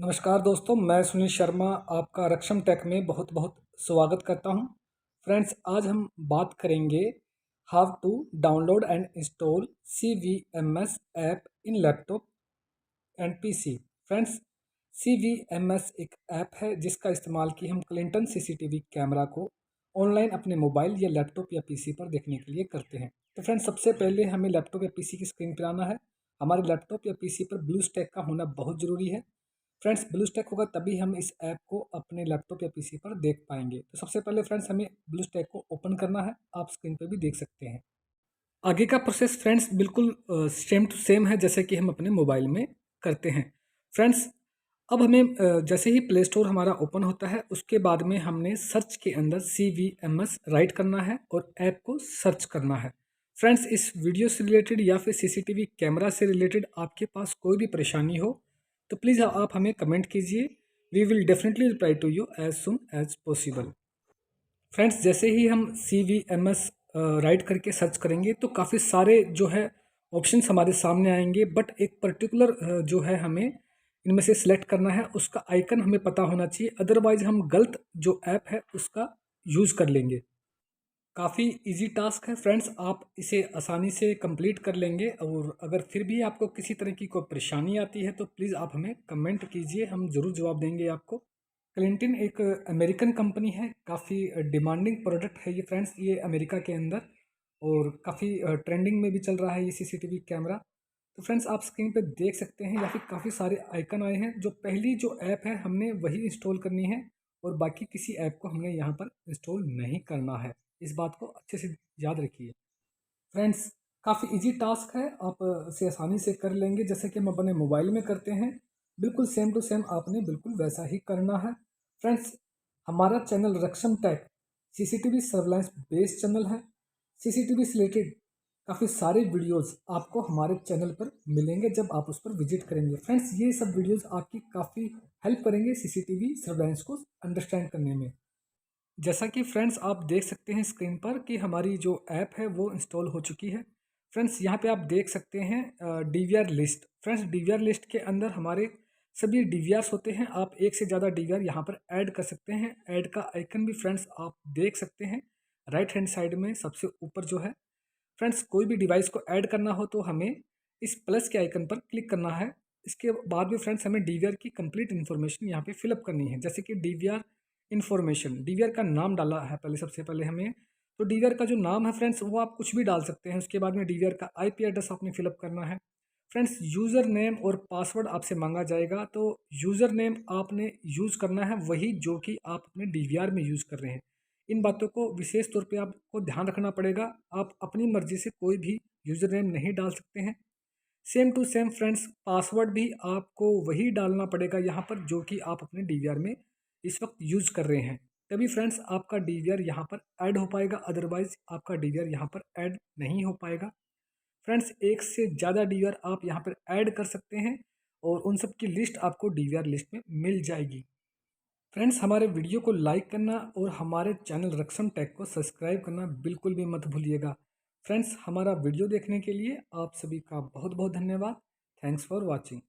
नमस्कार दोस्तों, मैं सुनील शर्मा आपका रक्षम टेक में बहुत बहुत स्वागत करता हूं। फ्रेंड्स, आज हम बात करेंगे how to download and install CVMS app in laptop and PC. Friends, CVMS एक ऐप है जिसका इस्तेमाल कि हम क्लिंटन CCTV कैमरा को ऑनलाइन अपने मोबाइल या लैपटॉप या पीसी पर देखने के लिए करते हैं। तो फ्रेंड्स, सबसे पहले हमें लैपटॉप या पीसी की स्क्रीन पर आना है। हमारे लैपटॉप या पीसी पर ब्लू स्टैक का होना बहुत ज़रूरी है। फ्रेंड्स, ब्लू स्टैक होगा तभी हम इस ऐप को अपने लैपटॉप या पीसी पर देख पाएंगे। तो सबसे पहले फ्रेंड्स, हमें ब्लू स्टैक को ओपन करना है। आप स्क्रीन पर भी देख सकते हैं। आगे का प्रोसेस फ्रेंड्स बिल्कुल सेम टू सेम है जैसे कि हम अपने मोबाइल में करते हैं। फ्रेंड्स, अब हमें जैसे ही प्ले स्टोर हमारा ओपन होता है उसके बाद में हमने सर्च के अंदर CVMS राइट करना है और ऐप को सर्च करना है। फ्रेंड्स, इस वीडियो से रिलेटेड या फिर CCTV कैमरा से रिलेटेड आपके पास कोई भी परेशानी हो तो प्लीज़ आप हमें कमेंट कीजिए। We will definitely reply to you as soon as possible. Friends, जैसे ही हम CVMS राइट करके सर्च करेंगे तो काफ़ी सारे जो है ऑप्शंस हमारे सामने आएंगे, बट एक पर्टिकुलर जो है हमें इनमें से सिलेक्ट करना है। उसका आइकन हमें पता होना चाहिए, अदरवाइज हम गलत जो ऐप है उसका यूज़ कर लेंगे। काफ़ी इजी टास्क है फ्रेंड्स, आप इसे आसानी से कंप्लीट कर लेंगे। और अगर फिर भी आपको किसी तरह की कोई परेशानी आती है तो प्लीज़ आप हमें कमेंट कीजिए, हम ज़रूर जवाब देंगे आपको। क्लिंटन एक अमेरिकन कंपनी है, काफ़ी डिमांडिंग प्रोडक्ट है ये फ्रेंड्स, ये अमेरिका के अंदर और काफ़ी ट्रेंडिंग में भी चल रहा है ये CCTV कैमरा। तो फ्रेंड्स, आप स्क्रीन पे देख सकते हैं, या फिर काफ़ी सारे आइकन आए हैं। जो पहली जो ऐप है हमने वही इंस्टॉल करनी है और बाकी किसी ऐप को हमने यहाँ पर इंस्टॉल नहीं करना है। इस बात को अच्छे से याद रखिए। फ्रेंड्स, काफ़ी इजी टास्क है, आप इसे आसानी से कर लेंगे जैसे कि हम अपने मोबाइल में करते हैं। बिल्कुल सेम टू सेम आपने बिल्कुल वैसा ही करना है। फ्रेंड्स, हमारा channel Raksham tech CCTV surveillance based channel है। CCTV से रिलेटेड काफ़ी सारे वीडियोस आपको हमारे चैनल पर मिलेंगे जब आप उस पर विजिट करेंगे। फ्रेंड्स, ये सब वीडियोस आपकी काफ़ी हेल्प करेंगे CCTV सर्वेलेंस को अंडरस्टैंड करने में। जैसा कि फ्रेंड्स आप देख सकते हैं स्क्रीन पर कि हमारी जो ऐप है वो इंस्टॉल हो चुकी है। फ्रेंड्स, यहाँ पे आप देख सकते हैं DVR list. Friends, DVR list के अंदर हमारे सभी DVRs होते हैं। आप एक से ज़्यादा DVR यहाँ पर ऐड कर सकते हैं। ऐड का आइकन भी फ्रेंड्स आप देख सकते हैं राइट हैंड साइड में सबसे ऊपर जो है। फ्रेंड्स, कोई भी डिवाइस को ऐड करना हो तो हमें इस प्लस के आइकन पर क्लिक करना है। इसके बाद भी फ्रेंड्स हमें DVR की कंप्लीट इन्फॉर्मेशन यहाँ पे फिलअप करनी है, जैसे कि DVR इन्फॉर्मेशन, DVR का नाम डाला है पहले, सबसे पहले हमें तो DVR का जो नाम है फ्रेंड्स वो आप कुछ भी डाल सकते हैं। उसके बाद में DVR का IP एड्रेस आपने फिलअप करना है। फ्रेंड्स, यूज़र नेम और पासवर्ड आपसे मांगा जाएगा, तो यूज़र नेम आपने यूज़ करना है वही जो कि आप अपने DVR में यूज़ कर रहे हैं। इन बातों को विशेष तौर पे आपको ध्यान रखना पड़ेगा। आप अपनी मर्जी से कोई भी यूज़र नेम नहीं डाल सकते हैं। Same to same friends, password भी आपको वही डालना पड़ेगा यहाँ पर जो कि आप अपने DVR में इस वक्त यूज़ कर रहे हैं। तभी फ्रेंड्स आपका DVR यहाँ पर ऐड हो पाएगा, अदरवाइज आपका DVR यहाँ पर ऐड नहीं हो पाएगा। फ्रेंड्स, एक से ज़्यादा DVR आप यहाँ पर ऐड कर सकते हैं और उन सब की लिस्ट आपको DVR लिस्ट में मिल जाएगी। फ्रेंड्स, हमारे वीडियो को लाइक करना और हमारे चैनल रक्षम टेक को सब्सक्राइब करना बिल्कुल भी मत भूलिएगा। फ्रेंड्स, हमारा वीडियो देखने के लिए आप सभी का बहुत बहुत धन्यवाद। Thanks for watching.